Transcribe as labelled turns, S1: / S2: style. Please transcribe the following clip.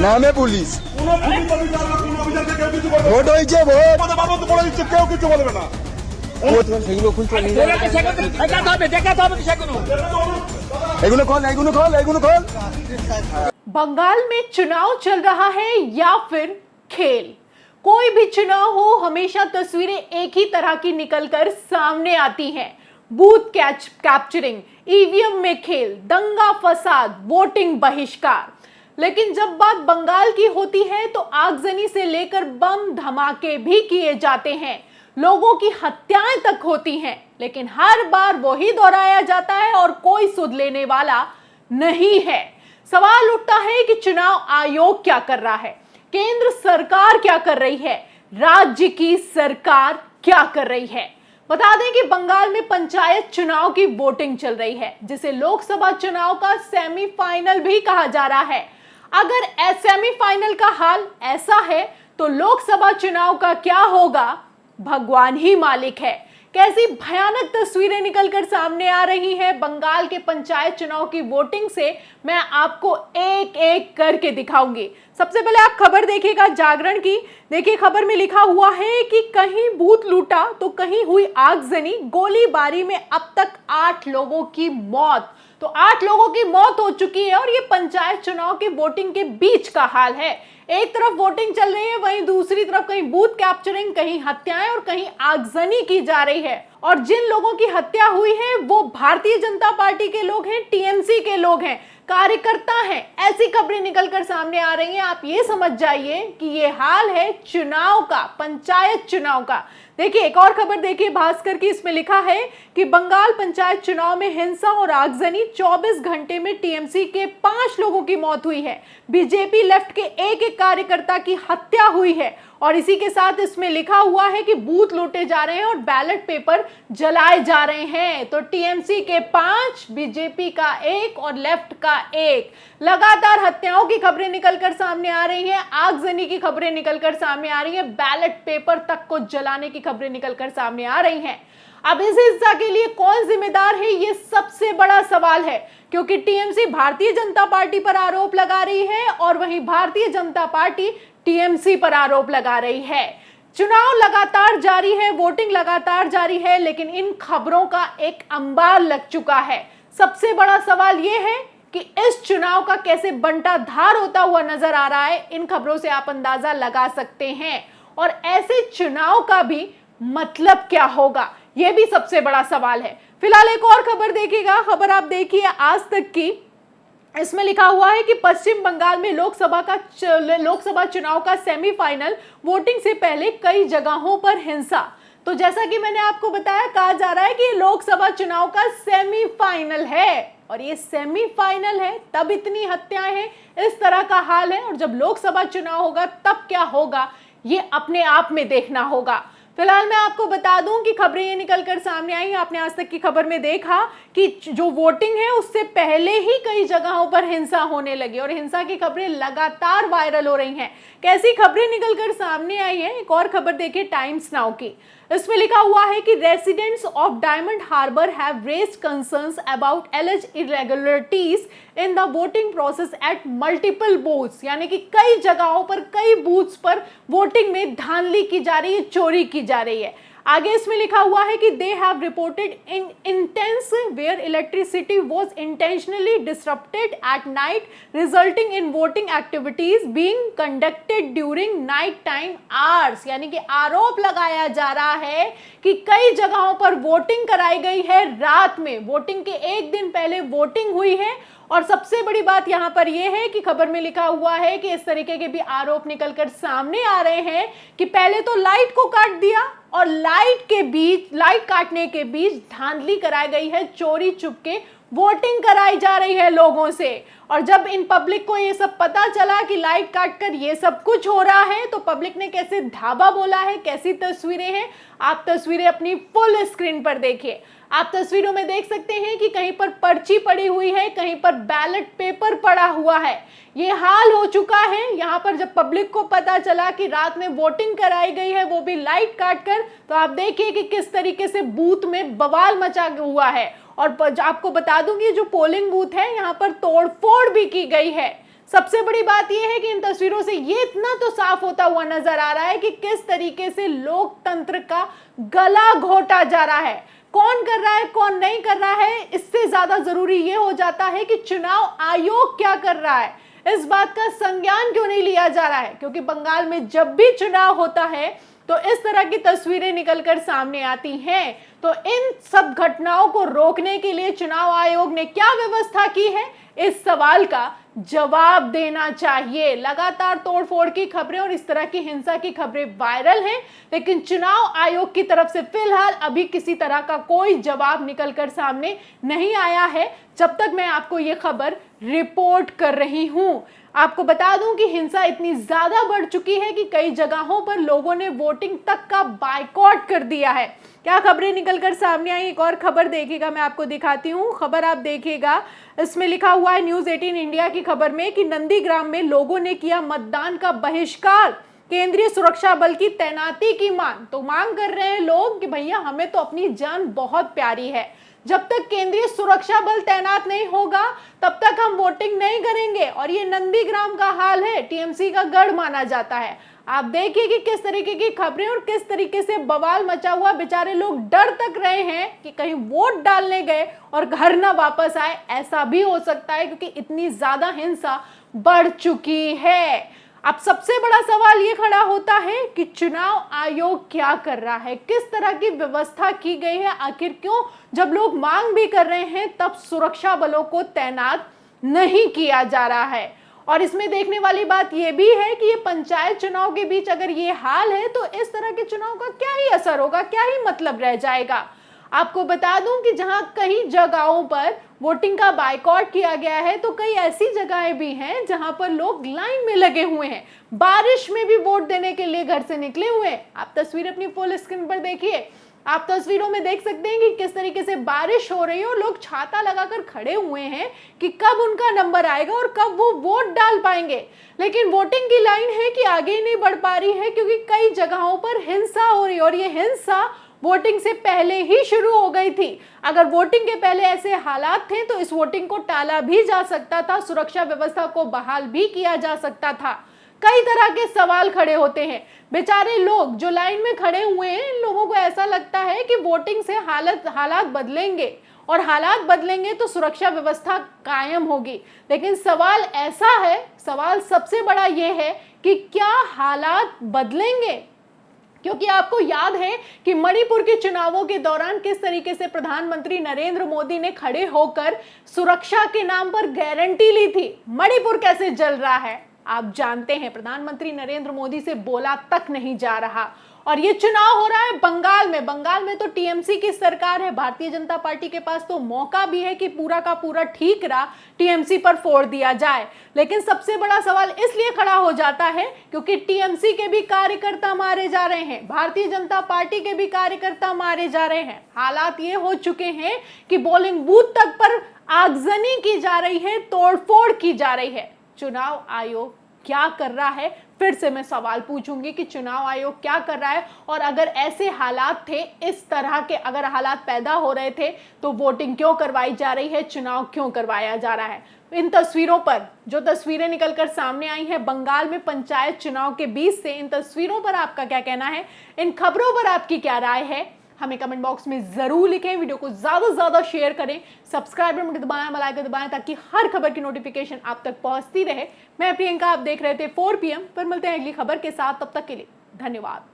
S1: নামে police vote হয়েছে vote কিছু বলবে না সেগুলো খুলতে এগুলো খোল
S2: बंगाल में चुनाव चल रहा है या फिर खेल। कोई भी चुनाव हो हमेशा तस्वीरें एक ही तरह की निकलकर सामने आती हैं। बूथ कैप्चरिंग, ईवीएम में खेल, दंगा फसाद, वोटिंग बहिष्कार। लेकिन जब बात बंगाल की होती है तो आगजनी से लेकर बम धमाके भी किए जाते हैं, लोगों की हत्याएं तक होती हैं, लेकिन हर बार वही दोहराया जाता है और कोई सुध लेने वाला नहीं है। सवाल उठता है कि चुनाव आयोग क्या कर रहा है, केंद्र सरकार क्या कर रही है, राज्य की सरकार क्या कर रही है। बता दें कि बंगाल में पंचायत चुनाव की वोटिंग चल रही है, जिसे लोकसभा चुनाव का सेमीफाइनल भी कहा जा रहा है। अगर सेमीफाइनल का हाल ऐसा है तो लोकसभा चुनाव का क्या होगा, भगवान ही मालिक है। कैसी भयानक तस्वीरें निकलकर सामने आ रही हैं बंगाल के पंचायत चुनाव की वोटिंग से, मैं आपको एक एक करके दिखाऊंगी। सबसे पहले आप खबर देखिएगा जागरण की। देखिए खबर में लिखा हुआ है कि कहीं बूथ लूटा तो कहीं हुई आगजनी, गोलीबारी में अब तक 8 लोगों की मौत। तो 8 लोगों की मौत हो चुकी है और ये पंचायत चुनाव की वोटिंग के बीच का हाल है। एक तरफ वोटिंग चल रही है, वहीं दूसरी तरफ कहीं बूथ कैप्चरिंग, कहीं हत्याएं और कहीं आगजनी की जा रही है। और जिन लोगों की हत्या हुई है वो भारतीय जनता पार्टी के लोग हैं, टीएमसी के लोग हैं, कार्यकर्ता हैं। ऐसी खबरें निकलकर सामने आ रही हैं। आप ये समझ जाइए कि ये हाल है चुनाव का, पंचायत चुनाव का। देखिए एक और खबर देखिए भास्कर की, इसमें लिखा है कि बंगाल पंचायत चुनाव में हिंसा और आगजनी, 24 घंटे में टीएमसी के 5 लोगों की मौत हुई है, बीजेपी लेफ्ट के एक कार्यकर्ता की हत्या हुई है। और इसी के साथ इसमें लिखा हुआ है कि बूथ लूटे जा रहे हैं और बैलेट पेपर जलाए जा रहे हैं। तो टीएमसी के 5, बीजेपी का 1 और लेफ्ट का 1। लगातार हत्याओं की खबरें निकलकर सामने आ रही हैं, आगजनी की खबरें निकलकर सामने आ रही हैं, बैलेट पेपर तक को जलाने की खबरें निकलकर सामने आ रही हैं। अब इस हिंसा के लिए कौन जिम्मेदार है, ये सबसे बड़ा सवाल है, क्योंकि टीएमसी भारतीय जनता पार्टी पर आरोप लगा रही है और वहीं भारतीय जनता पार्टी टीएमसी पर आरोप लगा रही है। चुनाव लगातार जारी है, वोटिंग लगातार जारी है, लेकिन इन खबरों का एक अंबार लग चुका है। सबसे बड़ा सवाल यह है कि इस चुनाव का कैसे बंटाधार होता हुआ नजर आ रहा है। इन खबरों से आप अंदाजा लगा सकते हैं। और ऐसे चुनाव का भी मतलब क्या होगा, यह भी सबसे बड़ा सवाल है। फिलहाल एक और खबर देखिएगा, खबर आप देखिए आज तक की। इसमें लिखा हुआ है कि पश्चिम बंगाल में लोकसभा चुनाव का सेमीफाइनल वोटिंग से पहले कई जगहों पर हिंसा। तो जैसा कि मैंने आपको बताया, कहा जा रहा है कि लोकसभा चुनाव का सेमीफाइनल है और ये सेमीफाइनल है, तब इतनी हत्याएं हैं, इस तरह का हाल है। और जब लोकसभा चुनाव होगा तब क्या होगा, ये अपने आप में देखना होगा। फिलहाल मैं आपको बता दूं कि खबरें ये निकलकर सामने आई। आपने आज तक की खबर में देखा कि जो वोटिंग है उससे पहले ही कई जगहों पर हिंसा होने लगी और हिंसा की खबरें लगातार वायरल हो रही हैं। कैसी खबरें निकलकर सामने आई है, एक और खबर देखिए टाइम्स नाउ की। इसमें लिखा हुआ है कि residents of Diamond Harbour have raised concerns about alleged irregularities in the voting process at multiple booths, यानी कि कई जगहों पर, कई बूथ्स पर वोटिंग में धांधली की जा रही है, चोरी की जा रही है। आगे इसमें लिखा हुआ है कि they have reported in intense where electricity was intentionally disrupted at night resulting in voting activities being conducted during night time hours. यानी कि आरोप लगाया जा रहा है कि कई जगहों पर वोटिंग कराई गई है रात में, वोटिंग के एक दिन पहले वोटिंग हुई है। और सबसे बड़ी बात यहां पर यह है कि खबर में लिखा हुआ है कि इस तरीके के भी आरोप निकलकर सामने आ रहे हैं कि पहले तो लाइट को काट दिया और लाइट काटने के बीच धांधली कराई गई है, चोरी चुपके वोटिंग कराई जा रही है लोगों से। और जब इन पब्लिक को ये सब पता चला कि लाइट काटकर ये सब कुछ हो रहा है, तो पब्लिक ने कैसे धावा बोला है, कैसी तस्वीरें हैं, आप तस्वीरें अपनी फुल स्क्रीन पर देखिए। आप तस्वीरों में देख सकते हैं कि कहीं पर पर्ची पड़ी हुई है, कहीं पर बैलेट पेपर पड़ा हुआ है। ये हाल हो चुका है। यहाँ पर जब पब्लिक को पता चला कि रात में वोटिंग कराई गई है, वो भी लाइट काटकर, तो आप देखिए कि किस तरीके से बूथ में बवाल मचा हुआ है। और आपको बता दूं कि जो पोलिंग बूथ है, यहाँ पर तोड़फोड़ भी की गई है। सबसे बड़ी बात यह है कि इन तस्वीरों से ये इतना तो साफ होता हुआ नजर आ रहा है कि किस तरीके से लोकतंत्र का गला घोटा जा रहा है। कौन कर रहा है, कौन नहीं कर रहा है, इससे ज्यादा जरूरी यह हो जाता है कि चुनाव आयोग क्या कर रहा है, इस बात का संज्ञान क्यों नहीं लिया जा रहा है। क्योंकि बंगाल में जब भी चुनाव होता है तो इस तरह की तस्वीरें निकलकर सामने आती हैं। तो इन सब घटनाओं को रोकने के लिए चुनाव आयोग ने क्या व्यवस्था की है, इस सवाल का जवाब देना चाहिए। लगातार तोड़फोड़ की खबरें और इस तरह की हिंसा की खबरें वायरल हैं, लेकिन चुनाव आयोग की तरफ से फिलहाल अभी किसी तरह का कोई जवाब निकलकर सामने नहीं आया है, जब तक मैं आपको ये खबर रिपोर्ट कर रही हूं। आपको बता दूं कि हिंसा इतनी ज्यादा बढ़ चुकी है कि कई जगहों पर लोगों ने वोटिंग तक का बायकॉट कर दिया है। क्या खबरें निकलकर सामने आई, एक और खबर देखिएगा, मैं आपको दिखाती हूँ। खबर आप देखिएगा, इसमें लिखा हुआ है न्यूज़ 18 इंडिया की खबर में कि नंदीग्राम में लोगों ने किया मतदान का बहिष्कार, केंद्रीय सुरक्षा बल की तैनाती की मांग। तो मांग कर रहे हैं लोग कि भैया हमें तो अपनी जान बहुत प्यारी है, जब तक केंद्रीय सुरक्षा बल तैनात नहीं होगा तब तक हम वोटिंग नहीं करेंगे। और ये नंदीग्राम का हाल है, टीएमसी का गढ़ माना जाता है। आप देखिए कि किस तरीके की खबरें और किस तरीके से बवाल मचा हुआ, बेचारे लोग डर तक रहे हैं कि कहीं वोट डालने गए और घर ना वापस आए, ऐसा भी हो सकता है क्योंकि इतनी ज्यादा हिंसा बढ़ चुकी है। अब सबसे बड़ा सवाल ये खड़ा होता है कि चुनाव आयोग क्या कर रहा है, किस तरह की व्यवस्था की गई है, आखिर क्यों जब लोग मांग भी कर रहे हैं तब सुरक्षा बलों को तैनात नहीं किया जा रहा है। और इसमें देखने वाली बात यह भी है कि ये पंचायत चुनाव के बीच अगर ये हाल है तो इस तरह के चुनाव का क्या ही असर होगा, क्या ही मतलब रह जाएगा। आपको बता दूं कि जहां कई जगहों पर वोटिंग का बायकॉट किया गया है तो कई ऐसी जगहें भी हैं जहां पर लोग लाइन में लगे हुए हैं, बारिश में भी वोट देने के लिए घर से निकले हुए हैं। आप तस्वीर अपनी फुल स्क्रीन पर देखिए, आप तस्वीरों में देख सकते हैं कि किस तरीके से बारिश हो रही है और लोग छाता लगाकर खड़े हुए हैं कि कब उनका नंबर आएगा और कब वो वोट डाल पाएंगे। लेकिन वोटिंग की लाइन है कि आगे ही नहीं बढ़ पा रही है क्योंकि कई जगहों पर हिंसा हो रही है और ये हिंसा वोटिंग से पहले ही शुरू हो गई थी। अगर वोटिंग के पहले ऐसे हालात थे तो इस वोटिंग को टाला भी जा सकता था, सुरक्षा व्यवस्था को बहाल भी किया जा सकता था। कई तरह के सवाल खड़े होते हैं। बेचारे लोग जो लाइन में खड़े हुए हैं, इन लोगों को ऐसा लगता है कि वोटिंग से हालात बदलेंगे और हालात बदलेंगे तो सुरक्षा व्यवस्था कायम होगी। लेकिन सवाल ऐसा है, सवाल सबसे बड़ा यह है कि क्या हालात बदलेंगे? क्योंकि आपको याद है कि मणिपुर के चुनावों के दौरान किस तरीके से प्रधानमंत्री नरेंद्र मोदी ने खड़े होकर सुरक्षा के नाम पर गारंटी ली थी। मणिपुर कैसे जल रहा है आप जानते हैं, प्रधानमंत्री नरेंद्र मोदी से बोला तक नहीं जा रहा। और ये चुनाव हो रहा है बंगाल में। बंगाल में तो टीएमसी की सरकार है, भारतीय जनता पार्टी के पास तो मौका भी है कि पूरा का पूरा ठीकरा टीएमसी पर फोड़ दिया जाए। लेकिन सबसे बड़ा सवाल इसलिए खड़ा हो जाता है क्योंकि टीएमसी के भी कार्यकर्ता मारे जा रहे हैं, भारतीय जनता पार्टी के भी कार्यकर्ता मारे जा रहे हैं। हालात ये हो चुके हैं कि पोलिंग बूथ तक पर आगजनी की जा रही है, तोड़फोड़ की जा रही है। चुनाव आयोग क्या कर रहा है? फिर से मैं सवाल पूछूंगी कि चुनाव आयोग क्या कर रहा है? और अगर ऐसे हालात थे, इस तरह के अगर हालात पैदा हो रहे थे तो वोटिंग क्यों करवाई जा रही है, चुनाव क्यों करवाया जा रहा है? इन तस्वीरों पर जो तस्वीरें निकलकर सामने आई हैं बंगाल में पंचायत चुनाव के बीच से, इन तस्वीरों पर आपका क्या कहना है? इन खबरों पर आपकी क्या राय है? हमें कमेंट बॉक्स में जरूर लिखें। वीडियो को ज्यादा से ज्यादा शेयर करें, सब्सक्राइब बटन दबाएं, बेल आइकन दबाएं ताकि हर खबर की नोटिफिकेशन आप तक पहुंचती रहे। मैं प्रियंका, आप देख रहे थे 4 PM पर। मिलते हैं अगली खबर के साथ, तब तक के लिए धन्यवाद।